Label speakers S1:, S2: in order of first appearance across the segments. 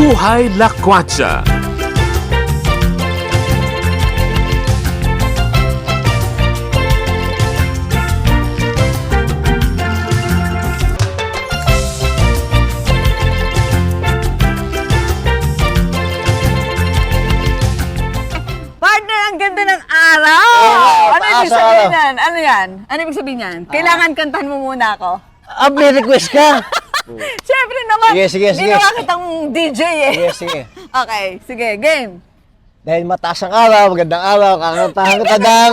S1: Buhay Lakwatsa.
S2: Partner, ang ganda ng araw! Ano ibig sabihin yan? Ano yan? Ano ibig sabihin yan? Kailangan kantahan mo muna ako.
S3: May request ka?
S2: Siyempre naman,
S3: Sige.
S2: ginawa kitang DJ eh.
S3: Sige.
S2: Okay, sige, game.
S3: Dahil mataas ang araw, magandang araw, kakantahan kita ng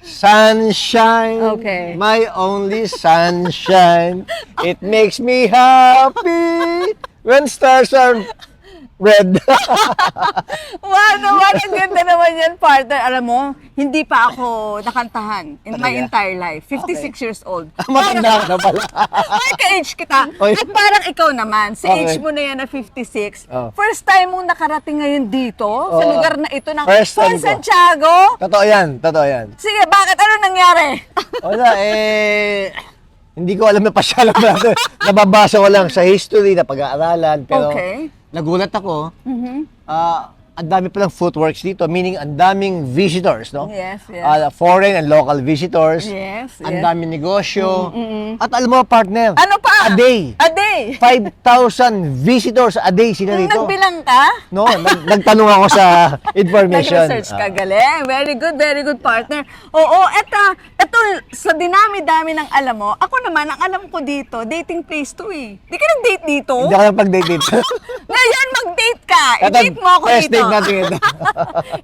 S3: Sunshine.
S2: Okay.
S3: My only sunshine. It makes me happy when stars are red.
S2: Wow, naman, ang ganda naman yan, partner. Alam mo, hindi pa ako nakantahan in my
S3: Talaga?
S2: entire life. 56 years old.
S3: Matanda ka na pala.
S2: Ay, ka-age kita.
S3: Oy.
S2: At parang ikaw naman, sa
S3: Okay.
S2: age mo na yan na 56,
S3: Oh.
S2: first time mong nakarating ngayon dito, sa
S3: Oo.
S2: lugar na ito ng
S3: First
S2: San
S3: time ko.
S2: Santiago.
S3: Totoo yan.
S2: Sige, bakit? Ano nangyari?
S3: Wala, hindi ko alam na pasyalan natin. Nababasa ko lang sa history na pag-aaralan. Pero
S2: Okay.
S3: nagulat ako. Ang dami palang footworks dito, meaning ang daming visitors, no?
S2: Yes.
S3: Foreign and local visitors.
S2: Yes.
S3: Ang daming negosyo. At alam mo, partner,
S2: Ano pa?
S3: a day.
S2: A day.
S3: 5,000 visitors a day sila dito.
S2: Nagbilang ka?
S3: No, nagtanong ako sa information.
S2: Nag-research ka, galing. Very good partner. Oo, eto sa dinami-dami ng alam mo, ako naman, ang alam ko dito, dating place to eh. Di ka nag-date dito?
S3: Hindi ako pag-date dito.
S2: Ngayon, mag-date ka.
S3: Ito,
S2: I-date mo ako
S3: first
S2: dito.
S3: date natin ito.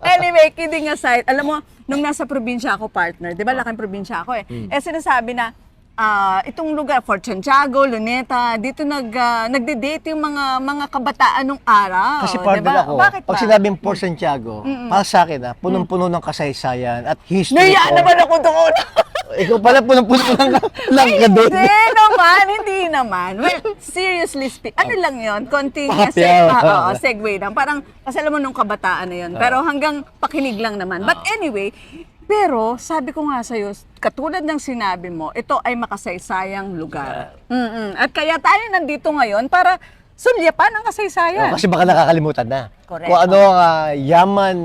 S2: Anyway, kidding aside, alam mo, nung nasa probinsya ako, partner, di ba laking probinsya ako eh. Eh sinasabi na, itong lugar, Fort Santiago, Luneta, dito nagde-date yung mga kabataan nung araw.
S3: Kasi partner
S2: diba?
S3: ako,
S2: Bakit
S3: pag
S2: ba?
S3: sinabing Port Santiago, para sa akin, punong-puno ng kasaysayan at history
S2: Naiya
S3: ko.
S2: naman ako doon.
S3: Ikaw pala, punong-puno lang ka doon.
S2: Hindi naman. Well, seriously speaking, ano lang yun? Konting
S3: Pakapyaw.
S2: segue lang. Parang, kasi alam mo nung kabataan na yun. Pero hanggang pakinig lang naman. But anyway, pero sabi ko nga sa'yo, katulad ng sinabi mo, ito ay makasaysayang lugar. At kaya tayo nandito ngayon para sulyapan ang kasaysayan.
S3: Kasi baka nakakalimutan na.
S2: Correct.
S3: Kung ano ang yaman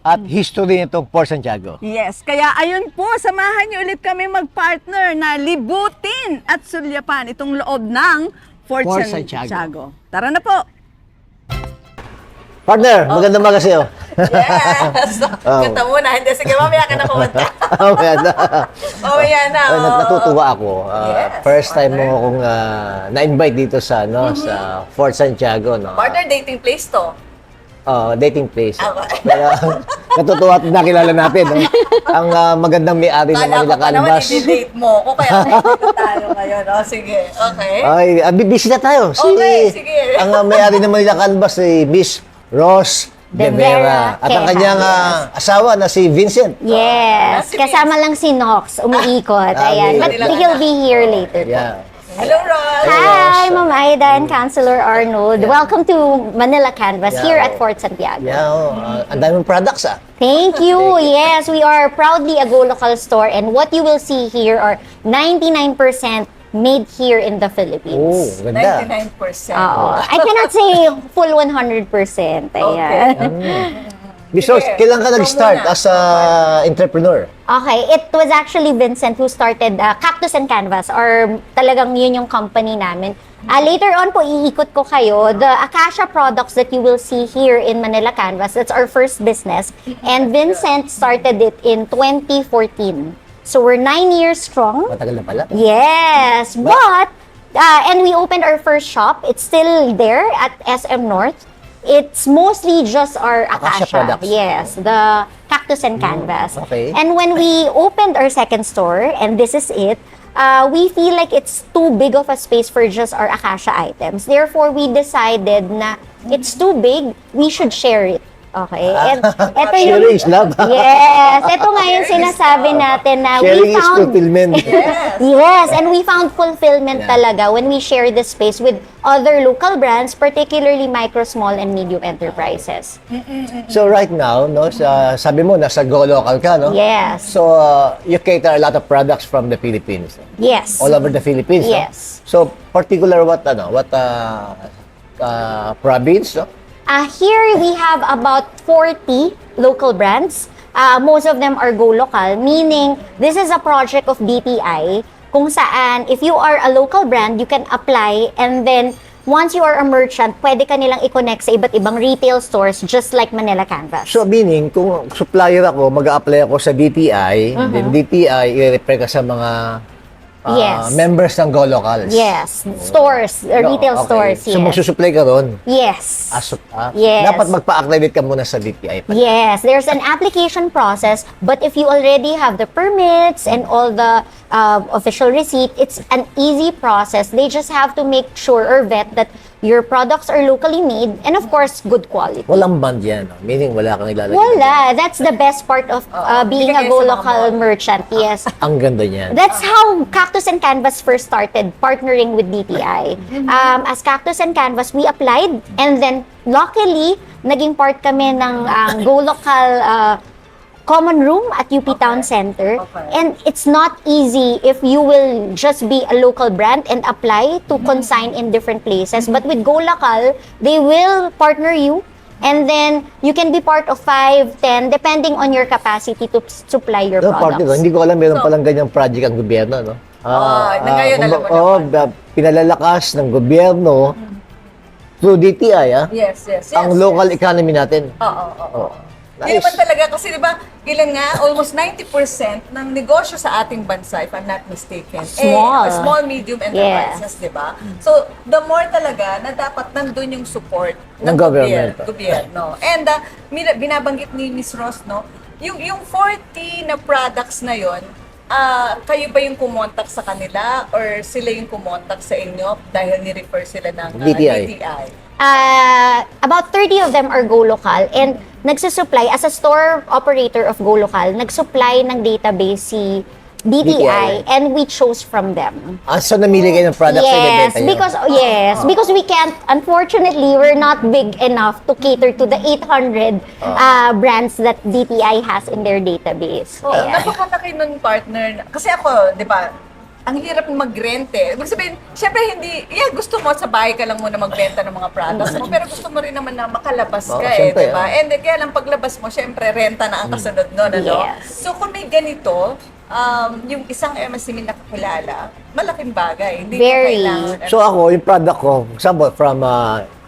S3: at history nitong Port Santiago.
S2: Yes, kaya ayun po, samahan niyo ulit kami mag-partner na libutin at sulyapan itong loob ng Fort
S3: Fort
S2: Santiago.
S3: Santiago.
S2: Tara na po!
S3: Partner, magandang maga sa'yo.
S2: Yes! Kanta muna. Hindi, sige, mamaya ka na kumanta.
S3: Mamaya na.
S2: Mamaya na.
S3: Natutuwa ako.
S2: Yes,
S3: First time mo akong na-invite dito sa sa Fort Santiago. No?
S2: Partner, dating place to.
S3: Dating place.
S2: Okay.
S3: Kaya, natutuwa at nakilala natin. No? Ang magandang may-ari ng
S2: Kala
S3: Manila
S2: ko pa naman
S3: Canvas.
S2: i-date mo ko, kaya nandito tayo ngayon. O, sige. Okay.
S3: Ay, busy na tayo.
S2: Okay, sige.
S3: Ang may-ari ng Manila Canvas si Miss Rose De Vera. At ang kanyang asawa na si Vincent.
S4: Yes, kasama lang si Nox, umiikot. Ayan, but
S2: okay.
S4: he'll be here later.
S3: Yeah.
S2: Hello, Ron.
S4: Hi, Ma'am Aida and Councilor Arnold. Welcome to Manila Canvas here at Fort Santiago.
S3: Yeah, ang daming products
S4: Thank you. Yes, we are proudly a Go Local store, and what you will see here are 99% made here in the
S3: Oh,
S4: Philippines.
S3: ganda.
S2: 99%.
S4: I cannot say full 100%. Ayan.
S3: Miss Rose,
S2: Sige,
S3: kailan ka
S2: ikaw
S3: nag-start
S2: muna.
S3: as a entrepreneur?
S4: Okay, it was actually Vincent who started Cactus and Canvas, or talagang yun yung company namin. Later on po, iikot ko kayo. The Acacia products that you will see here in Manila Canvas, that's our first business. And Vincent started it in 2014. So we're 9 years strong.
S3: Matagal na pala.
S4: Yes, but, and we opened our first shop. It's still there at SM North. It's mostly just our
S3: Acacia
S4: Acacia.
S3: products.
S4: Yes, the Cactus and Canvas.
S3: okay.
S4: And when we opened our second store, and this is it, we feel like it's too big of a space for just our Acacia items. Therefore, we decided na it's too big, we should share it. Okay? And ito yung...
S3: Sharing is love.
S4: Yes! Ito nga yung sinasabi natin na
S3: Sharing
S4: we
S3: is
S4: found...
S3: fulfillment.
S4: Yes, and we found fulfillment talaga when we share this space with other local brands, particularly micro, small, and medium enterprises.
S3: So right now, no, sabi mo, nasa Go Local ka, no?
S4: Yes.
S3: So you cater a lot of products from the Philippines.
S4: Yes.
S3: All over the Philippines, no?
S4: Yes.
S3: So particular what province, no?
S4: Here we have about 40 local brands. Most of them are Go Local, meaning this is a project of DTI kung saan if you are a local brand, you can apply and then once you are a merchant, pwede ka nilang i-connect sa iba't ibang retail stores just like Manila Canvas.
S3: So meaning, kung supplier ako, mag-a-apply ako sa DTI, then DTI, i-refer ka sa mga
S4: Yes.
S3: members ng Go Locals.
S4: Yes, stores, retail
S3: Okay.
S4: stores,
S3: So
S4: yes.
S3: magsusupply ka ron.
S4: Yes.
S3: Ah,
S4: Yes.
S3: Dapat magpa-accredit ka muna sa DTI.
S4: Yes, there's an application process, but if you already have the permits and all the official receipt, it's an easy process. They just have to make sure or vet that your products are locally made and of course, good quality.
S3: Walang band yan. No? Meaning, wala kang ilalagay.
S4: Wala. That's the best part of being a
S2: Binigay
S4: Go
S2: sa mga
S4: Local
S2: mall.
S4: merchant. Yes.
S3: Ang ganda niyan.
S4: That's how Cactus and Canvas first started partnering with DTI. As Cactus and Canvas, we applied and then luckily, naging part kami ng Go Local common room at UP Town Center.
S2: Okay.
S4: And it's not easy if you will just be a local brand and apply to consign in different places. But with Go Local, they will partner you and then you can be part of 5, 10, depending on your capacity to supply your
S3: No, part
S4: products.
S3: ito. Hindi ko alam, meron
S2: So-
S3: palang ganyang project ang gobyerno, no?
S2: na ngayon alam mo
S3: pinalalakas ng gobyerno through DTI,
S2: Yes, yes, yes.
S3: ang local economy natin.
S2: Oo, oo.
S3: Oh,
S2: Yun
S3: nice.
S2: naman talaga kasi 'di ba, ilan nga almost 90% ng negosyo sa ating bansa if I'm not mistaken,
S4: Small.
S2: small medium enterprises, 'di ba? So the more talaga na dapat nandun yung support
S3: Ng government.
S2: gobyerno. And binabanggit ni Miss Ross, no, yung 40 na products na yon, kayo ba yung kumontak sa kanila or sila yung kumontak sa inyo dahil ni-refer sila ng DTI?
S4: About 30 of them are Go Local and nagsusupply as a store operator of Go Local, nagsupply ng database si DTI and we chose from them.
S3: So namili kayo ng product sa
S4: Yes,
S3: ibenta nyo?
S4: because we can't, unfortunately, we're not big enough to cater to the 800 brands that DTI has in their database.
S2: Oh,
S4: Ayan.
S2: napakalaki nun, partner. Kasi ako, di ba, ang hirap mag-rent eh. Ibig sabihin, syempre hindi, gusto mo sa bahay ka lang muna magbenta ng mga products mo, pero gusto mo rin naman na makalabas ka
S3: syempre,
S2: di ba? And kaya lang paglabas mo, syempre renta na ang kasunod nun, ano?
S4: Yes.
S2: So kung may ganito, yung isang MSME na kakilala, malaking bagay. Hindi mo
S4: Very.
S2: kailangan.
S3: So ako, yung product ko, example, from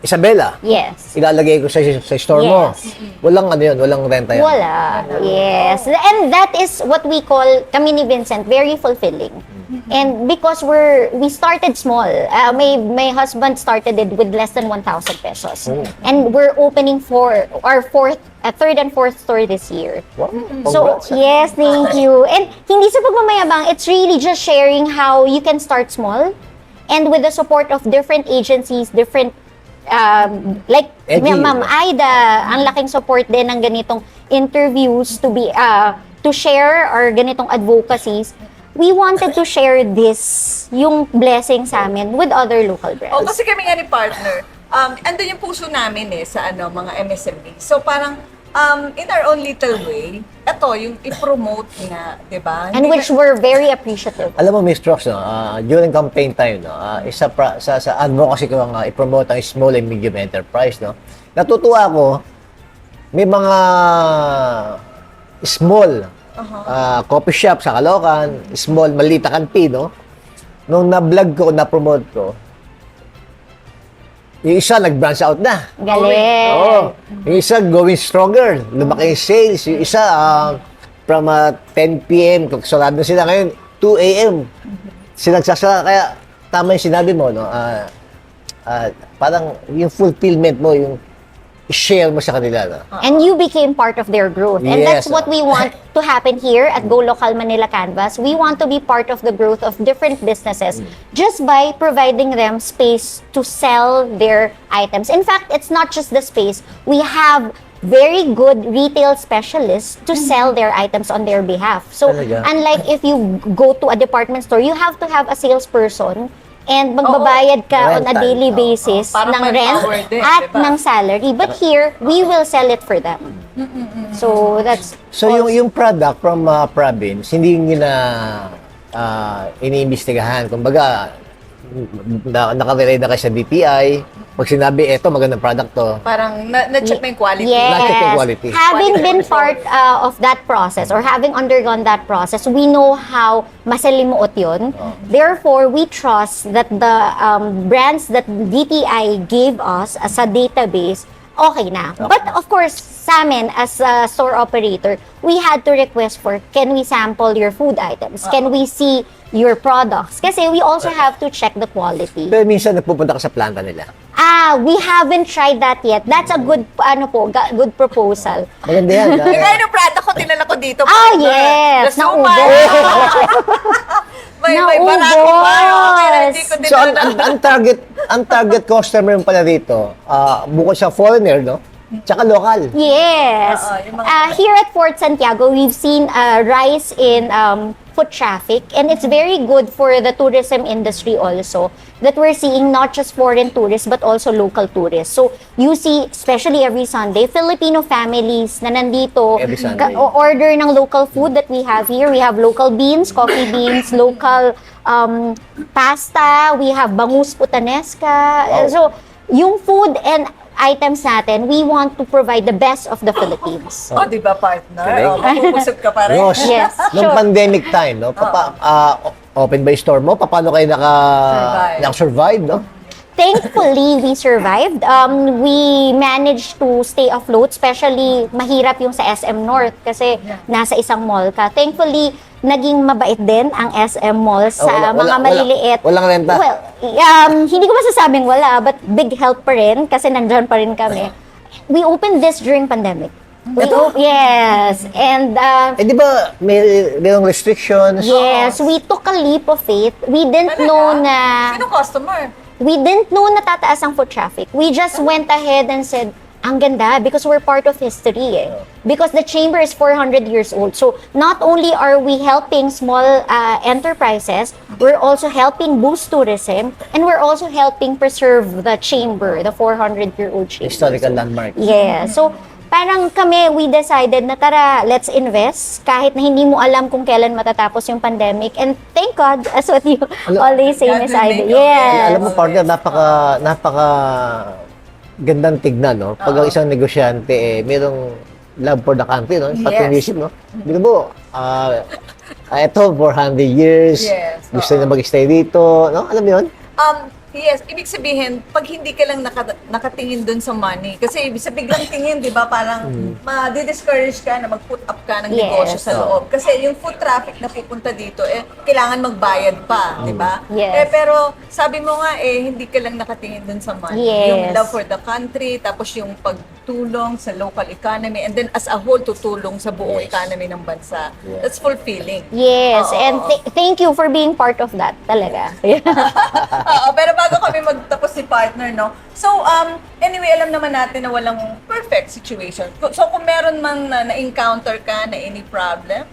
S3: Isabela,
S4: Yes.
S3: ilalagay ko sa store mo.
S4: Yes.
S3: Walang ano yun, walang renta yan.
S4: Wala. Yes. And that is what we call, kami ni Vincent, very fulfilling. And because we started small. My husband started it with less than 1,000 pesos. And we're opening for our third and fourth store this year.
S3: Wow,
S4: So,
S3: congrats.
S4: yes, thank you. And hindi sa pagmamayabang, it's really just sharing how you can start small and with the support of different agencies, different like
S3: Eddie.
S4: Ma'am Aida, ang laking support din ng ganitong interviews to share or ganitong advocacies. We wanted to share this, yung blessing sa amin with other local brands.
S2: Oh, kasi kami nga ni partner, andun yung puso namin sa mga MSME. So parang, in our own little way, ito, yung i-promote nga, di ba?
S4: And which we're very appreciative.
S3: Alam mo, Miss Trox, no, during campaign time, no, isa sa advocacy ko ang i-promote ang small and medium enterprise, no. Natutuwa ako, may mga small coffee shop sa Caloocan, small, maliit na kantin, no. Nung na-vlog ko, na-promote ko, yung isa nag-branch out na.
S4: Galing.
S3: Oo. Yung isa going stronger. Lumaki yung sales. Yung isa from 10 p.m. sarado na sila ngayon, 2 a.m. Sila nagsasara. Kaya tama yung sinabi mo, no? Parang yung fulfillment mo, yung share mo sa kanila. No?
S4: And you became part of their growth. And
S3: Yes.
S4: that's what we want to happen here at Go Local Manila Canvas. We want to be part of the growth of different businesses just by providing them space to sell their items. In fact, it's not just the space. We have very good retail specialists to sell their items on their behalf. So,
S3: Talaga?
S4: unlike if you go to a department store, you have to have a salesperson and magbabayad ka on a
S3: Rental.
S4: daily basis
S2: Parang
S4: ng rent
S2: manpower din,
S4: at
S2: diba?
S4: ng salary. But here, we will sell it for them. So, that's
S3: So yung product from province, hindi nyo na iniimbestigahan. Kumbaga, nakarelay na kayo sa DTI, Pag sinabi, eto, magandang product to.
S2: Parang na-check mo yung quality.
S3: Check yung quality.
S4: Having
S2: Quality
S4: been
S2: control.
S4: part of that process or having undergone that process, we know how masalimuot yun. Therefore, we trust that the brands that DTI gave us as a database, okay na. But of course, sa amin, as a store operator, we had to request for, can we sample your food items? Can we see your products? Kasi we also have to check the quality.
S3: Pero minsan nagpupunta ka sa planta nila.
S4: We haven't tried that yet. That's a good, good proposal.
S3: Maganda yan.
S2: Yung kaya ng product ko, tinala ko dito.
S4: Oh, yes!
S2: Nasuman. may
S4: Naubos.
S2: barako pa. Okay na, hindi ko
S3: So,
S2: dinala.
S3: ang target customer mo pala dito, bukod sa foreigner, no? Tsaka local.
S4: Yes.
S2: Yung mga-
S4: Here at Fort Santiago, we've seen a rise in foot traffic, and it's very good for the tourism industry also, that we're seeing not just foreign tourists but also local tourists. So you see, especially every Sunday, Filipino families na nandito
S3: Every Sunday.
S4: order ng local food that we have here. We have local beans, coffee beans, local pasta, we have bangus putanesca.
S3: Wow.
S4: So yung food and items natin, we want to provide the best of the Philippines.
S2: Oh, di ba, partner?
S3: Correct.
S2: Oh, mapupusog ka pa rin.
S3: Rose,
S4: Yes,
S3: nung
S4: sure.
S3: pandemic time, no? Open ba yung store mo? Paano kayo naka-survive, no?
S4: Thankfully, we survived. We managed to stay afloat, especially mahirap yung sa SM North kasi nasa isang mall ka. Thankfully, naging mabait din ang SM Mall sa mga maliliit.
S3: Walang renta?
S4: Well, hindi ko masasabing wala, but big help pa rin kasi nandyan pa rin kami. We opened this during pandemic. Yes. And
S3: Di ba mayroong restrictions?
S4: yes, we took a leap of faith. We didn't know na
S2: Sino customer?
S4: we didn't know na tataas ang foot traffic. We just went ahead and said, ang ganda, because we're part of history eh. Because the chamber is 400 years old. So not only are we helping small enterprises, we're also helping boost tourism, and we're also helping preserve the chamber, the 400-year-old chamber.
S3: Historical landmark.
S4: Yeah. So, parang kami, we decided na tara, let's invest kahit na hindi mo alam kung kailan matatapos yung pandemic. And thank God, as what you always say,
S2: God
S4: Miss
S2: will
S4: Ivy.
S2: make a way.
S4: Yes.
S3: Alam mo, partner, napaka gandang tignan, no? Pag ang isang negosyante, merong love for the country, no? Patriotism, no? Bino mo, eto, 400 years,
S2: Yes,
S3: gusto na mag-stay dito, no? Alam mo yun?
S2: Yes, ibig sabihin, pag hindi ka lang nakatingin dun sa money, kasi sa biglang tingin, di ba, parang ma-discourage ka na mag-put up ka ng
S4: Yes.
S2: negosyo sa loob. Kasi yung foot traffic na pupunta dito, kailangan magbayad pa, di ba?
S4: Yes.
S2: Pero sabi mo nga, hindi ka lang nakatingin dun sa money.
S4: Yes.
S2: Yung love for the country, tapos yung pagtulong sa local economy, and then as a whole, tutulong sa buong economy ng bansa. That's fulfilling.
S4: Yes,
S2: Oo.
S4: and thank you for being part of that talaga.
S2: Oo, pero bago kami magtapos si partner, no? So, anyway, alam naman natin na walang perfect situation. So, kung meron mang na-encounter ka na any problem,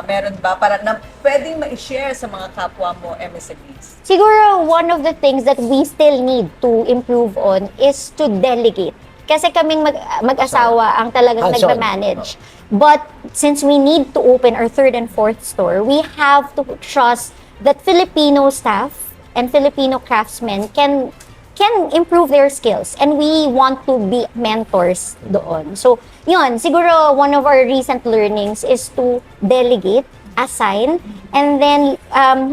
S2: meron ba para na pwedeng ma-share sa mga kapwa mo MSMEs?
S4: Siguro, one of the things that we still need to improve on is to delegate. Kasi kaming mag-asawa ang talagang
S3: Hands-on.
S4: nagma-manage. But since we need to open our third and fourth store, we have to trust that Filipino staff and Filipino craftsmen can improve their skills, and we want to be mentors doon. So, yun, siguro one of our recent learnings is to delegate, assign, and then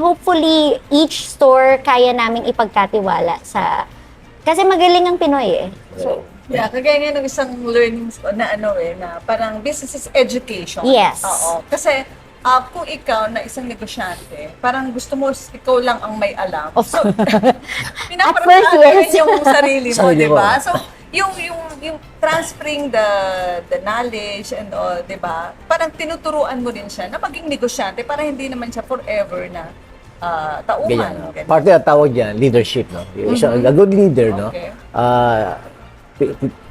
S4: hopefully each store kaya naming ipagkatiwala sa... Kasi magaling ang Pinoy eh. So,
S2: Yeah, kagaya nga ng isang learnings ko na na parang business is education.
S4: Yes.
S2: Oo. Kasi kung ikaw na isang negosyante, parang gusto mo ikaw lang ang may alam.
S4: Of
S2: So,
S4: At first,
S2: pinaparaan
S4: yes.
S2: yung sarili mo,
S3: Sarili
S2: di ba?
S3: mo.
S2: So, yung transferring the knowledge and all, di ba? Parang tinuturuan mo din siya na maging negosyante para hindi naman siya forever na tauhan.
S3: Ganyan.
S2: Ganyan.
S3: Parte na tawag dyan, leadership, no? Yung a good leader, no?
S2: Okay.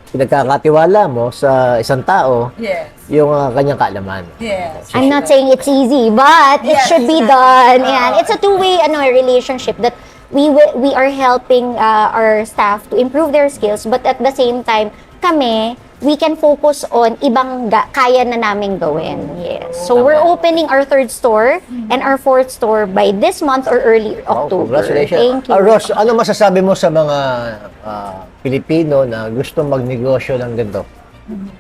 S3: Pinagkakatiwala mo sa isang tao
S2: Yes.
S3: yung kanyang kaalaman.
S2: Yes.
S4: I'm not saying it's easy, but it
S2: Yes,
S4: should be
S2: exactly.
S4: done. And it's a two-way relationship that we are helping our staff to improve their skills, but at the same time, kami, we can focus on ibang kaya na naming gawin. Yes. So we're opening our 3rd store and our 4th store by this month or early October.
S3: Congratulations.
S4: Thank you.
S3: Ross, ano masasabi mo sa mga Pilipino na gusto magnegosyo ng ganito?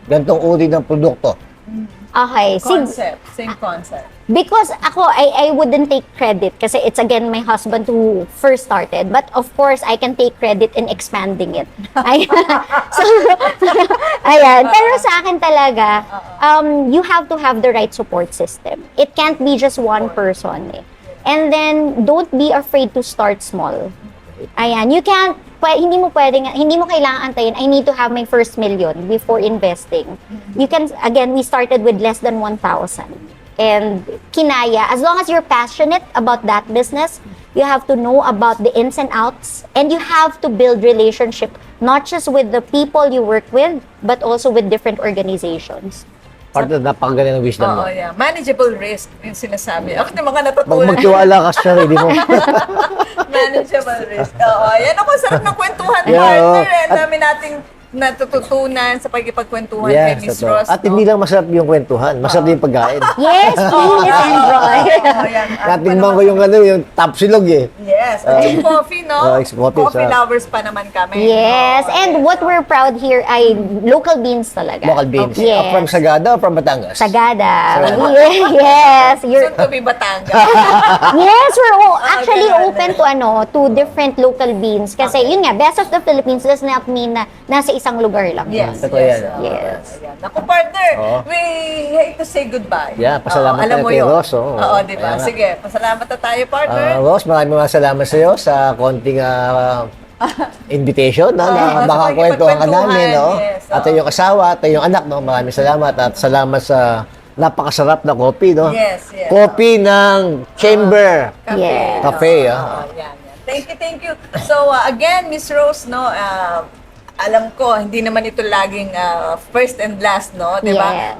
S3: Gantong uri ng produkto.
S4: Okay.
S2: Concept, same concept.
S4: Because ako, I wouldn't take credit kasi it's again my husband who first started. But of course, I can take credit in expanding it. So, ayan. Pero sa akin talaga, you have to have the right support system. It can't be just one person. Eh. And then, don't be afraid to start small. Ayan. You can't, hindi mo kailangan antayin, I need to have my first million before investing. You can, again, we started with less than 1,000. And kinaya, as long as you're passionate about that business, you have to know about the ins and outs, and you have to build relationship, not just with the people you work with, but also with different organizations.
S3: Part of napakagaling ng wisdom mo.
S2: Oo, yeah. Manageable risk, yung sinasabi. Ako yung mga
S3: Pag
S2: natutunan.
S3: magtiwala ka sa sarili mo.
S2: Manageable risk. Oo, yan ako, sarap ng kwentuhan,
S3: Yeah,
S2: partner.
S3: oo.
S2: Ang dami nating natututunan sa pagkipagkwentuhan kay Miss
S3: totoo.
S2: Ross.
S3: At hindi lang masarap yung kwentuhan, masarap din yung pagkain.
S4: Yes, please enjoy.
S2: Oo, yan.
S3: Natingnan ko yung top silog eh.
S2: Yes, at yung coffee, no?
S3: it's coffee,
S2: Coffee
S3: sarap.
S2: lovers pa naman kami.
S4: Yes,
S2: Oo,
S4: and what we're proud here ay local beans talaga.
S3: Local beans.
S4: Yes.
S3: From Sagada or from Batangas?
S4: Sagada. Yes, you're
S2: Soon to be Batangas.
S4: yes, we're actually
S2: ganun.
S4: open to different local beans kasi yun nga, best of the Philippines does not mean na nasa isang lugar lang.
S2: Yes,
S3: Totoo
S2: yes.
S3: yan.
S2: oo,
S4: Yes.
S2: ayan. Naku, partner,
S3: Oo.
S2: we hate to say goodbye.
S3: Yeah, pasalamat
S2: Oo, alam
S3: tayo
S2: mo
S3: kay
S2: yun.
S3: Ross, oo.
S2: Oo, di ba?
S3: Kaya nga.
S2: Sige, pasalamat na tayo, partner.
S3: Ross, maraming salamat sa iyo sa konting invitation
S2: Oo,
S3: na
S2: sa
S3: makakwentuhan ka namin. No?
S2: yes,
S3: At
S2: oo.
S3: yung asawa at yung anak. No? Maraming salamat at salamat sa napakasarap na kopi. No?
S2: Yes, yes.
S3: Kopi ng Chamber.
S2: Cafe.
S4: Yes.
S3: Cafe,
S2: Oo,
S3: ah.
S2: yan, yan. Thank you. So, again, Miss Rose, no, alam ko, hindi naman ito laging first and last, no? Di ba?
S4: Yes.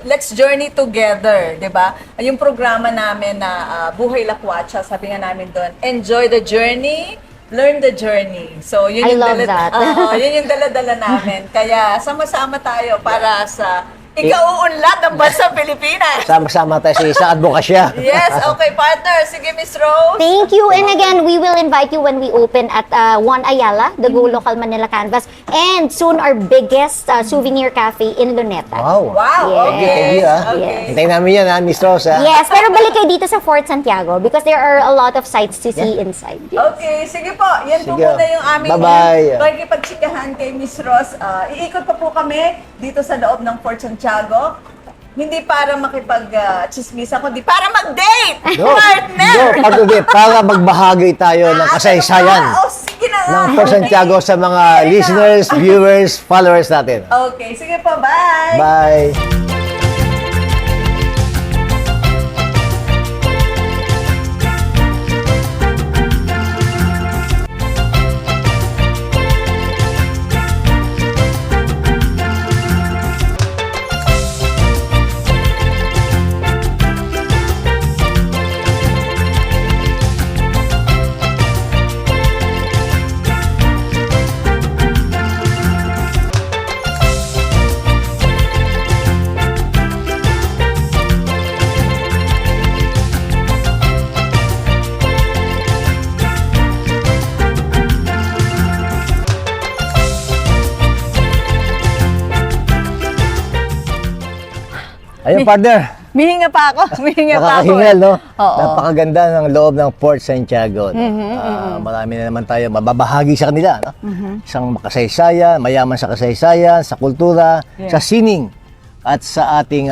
S2: Let's journey together, di ba? Yung programa namin na Buhay Lakwatsa, sabi nga namin doon, enjoy the journey, learn the journey. So, yun
S4: I
S2: yung
S4: love that.
S2: yun yung dala-dala namin. Kaya, sama-sama tayo para sa ikauunlad ng bansang Pilipinas.
S3: Sama-sama tayo sa isa advokasya.
S2: Yes, okay, partner. Sige, Miss Rose.
S4: Thank you. And again, we will invite you when we open at One Ayala, the Go Local Manila Canvas, and soon our biggest souvenir cafe in Luneta.
S3: Wow.
S2: Wow,
S4: Yes.
S2: okay.
S3: Thank you, ah.
S2: Okay.
S3: Hintayin namin yan, Miss Rose.
S4: Yes, pero balik kayo dito sa Fort Santiago because there are a lot of sights to see inside.
S2: Okay, sige po. Yan po
S3: Sige.
S2: muna yung aming
S3: Bye-bye.
S2: pagkipagtsikahan kay Miss Ross. Iikot pa po kami dito sa loob ng Fort Santiago. Hindi para makipag-chismisa, kundi para mag-date! Partner!
S3: Pag-ulit, para magbahagi tayo ng kasaysayan
S2: Oh, sige na nga.
S3: ng Fort Santiago sa mga listeners, viewers, followers natin.
S2: Okay, sige po. Bye!
S3: Bye! Ayun, partner.
S2: Mihinga pa ako. Mihinga pa ako.
S3: Nakakahingal, no?
S2: Oo.
S3: Napakaganda ng loob ng Fort Santiago. No? Marami na naman tayo mababahagi sa kanila. No? Isang makasaysayan, mayaman sa kasaysayan, sa kultura, sa sining, at sa ating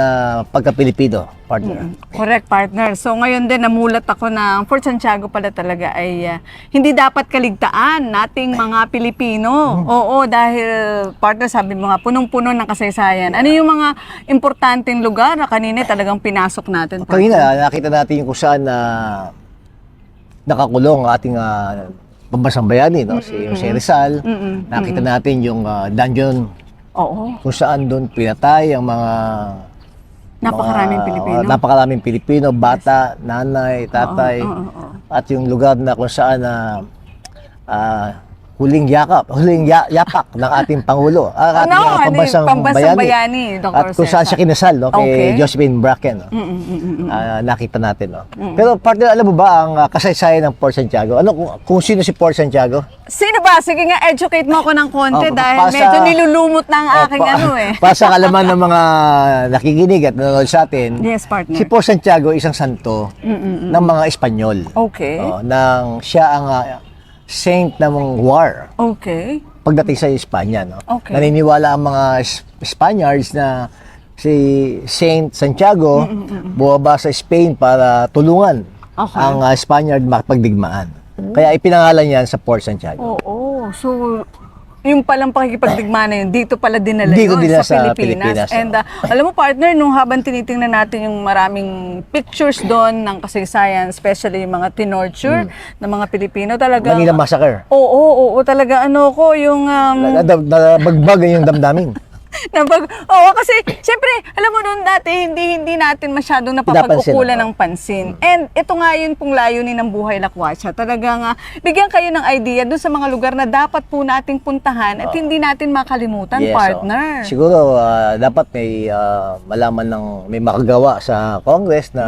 S3: pagka-Pilipino, partner.
S2: Correct, partner. So ngayon din namulat ako na ang Fort Santiago pala talaga ay hindi dapat kaligtaan nating mga Pilipino. Oo, dahil partner, sabi mo nga, punong-puno ng kasaysayan. Ano yung mga importanteng lugar na kanina talagang pinasok natin? partner?
S3: Kanina, nakita natin yung kung saan nakakulong ang ating pambansang bayani, no? Si Rizal. Nakita natin yung dungeon
S2: Oo.
S3: kung saan doon pinatay ang mga
S2: Napakaraming Pilipino.
S3: Napakaraming Pilipino, bata, nanay, tatay.
S2: Oo.
S3: At yung lugar na kung saan yapak ng ating Pangulo, ang ating
S2: Pambansang Bayani, Dr.
S3: At kung saan
S2: Cesar.
S3: siya kinasal, no, kay
S2: Okay.
S3: Josephine Bracken. No? Nakita natin. No? Pero partner, alam mo ba ang kasaysayan ng Port Santiago? Ano kung sino si Port Santiago?
S2: Sino ba? Sige nga, educate mo ako ng konti
S3: Oh,
S2: dahil
S3: pasa-
S2: medyo nilulumot na ang aking
S3: Para sa kalaman ng mga nakikinig at nanonood sa atin,
S2: Yes, partner.
S3: si Port Santiago isang santo ng mga Espanyol.
S2: Okay.
S3: Siya ang saint ng war
S2: Okay.
S3: pagdating sa Espanya. No?
S2: Okay.
S3: Naniniwala ang mga Spaniards na si Saint Santiago bumaba sa Spain para tulungan
S2: Okay.
S3: ang Spaniard makapagdigmaan. Kaya ipinangalan yan sa Port Santiago.
S2: Oo. So, yung palang pakikipagdigma na yun, dito pala dinala
S3: Dito
S2: yun
S3: dinala
S2: sa
S3: sa
S2: Pilipinas.
S3: Pilipinas,
S2: And alam mo partner, nung habang tinitingnan natin yung maraming pictures doon ng kasaysayan, especially yung mga tinorture ng mga Pilipino, talaga...
S3: Manila Massacre.
S2: Oo, talaga yung...
S3: Nabagbag yung damdamin.
S2: Oo, kasi syempre, alam mo noon dati, hindi natin masyadong napapag-ukulan ng pansin. And ito nga yun pong layunin ng Buhay Lakwatsa. Talagang bigyan kayo ng idea doon sa mga lugar na dapat po nating puntahan at hindi natin makalimutan, partner.
S3: Siguro, dapat may malaman may makagawa sa Congress na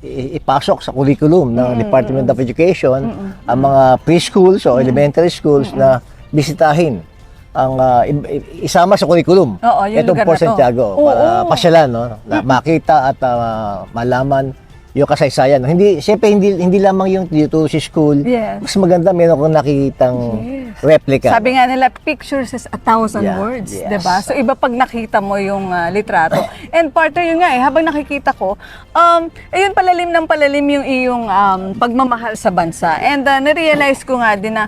S3: ipasok sa curriculum ng Department of Education ang mga preschools o elementary schools na bisitahin ang isama sa curriculum.
S2: Oo, yung
S3: itong
S2: lugar
S3: Port
S2: na to.
S3: Santiago para pasyalan, no, na makita at malaman yung kasaysayan. Siyempre hindi lamang yung dito sa school.
S2: Yes.
S3: Mas maganda meron kang nakikitang replica.
S2: Sabi nga nila, pictures is 1,000
S3: Yeah,
S2: words,
S3: yes.
S2: 'di ba? So iba pag nakita mo yung litrato. And partner yun nga habang nakikita ko, ayun palalim ng palalim yung iyong pagmamahal sa bansa. And na-realize ko nga din na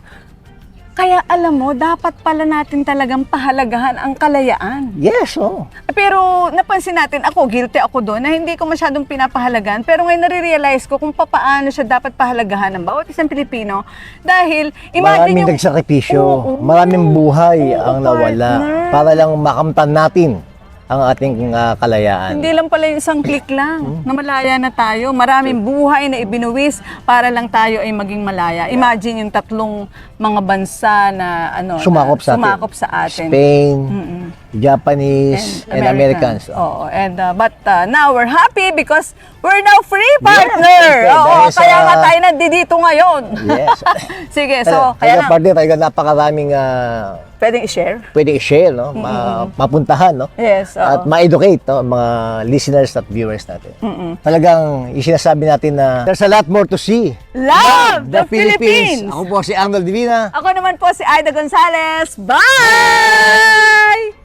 S2: kaya alam mo, dapat pala natin talagang pahalagahan ang kalayaan.
S3: Yes, oh.
S2: Pero napansin natin, guilty ako doon, na hindi ko masyadong pinapahalagan. Pero ngayon nare-realize ko kung paano siya dapat pahalagahan ng bawat isang Pilipino. Dahil, imagine
S3: Maraming
S2: yung...
S3: nagsakripisyo,
S2: Oo.
S3: maraming buhay ang nawala
S2: partner.
S3: para lang makamtan natin ang ating kalayaan.
S2: Hindi lang pala yung isang click lang na malaya na tayo. Maraming buhay na ibinuwis para lang tayo ay maging malaya. Imagine yung tatlong mga bansa na
S3: Sumakop sa atin. Spain, Japanese, and Americans.
S2: Oo. And but now we're happy because we're now free, partner.
S3: Yes,
S2: Oo,
S3: dahil sa-
S2: kaya nga tayo nandito ngayon.
S3: Yes.
S2: Sige, so kaya na,
S3: partner, talaga napakaraming
S2: pwedeng i-share.
S3: pwede i-share, no? Mapuntahan, no?
S2: Yes, oo.
S3: At ma-educate, no? Mga listeners at viewers natin. Talagang isinasabi natin na there's a lot more to see.
S2: Love the Philippines!
S3: Ako po si Arnold Divina.
S2: Ako naman po si Aida Gonzalez. Bye!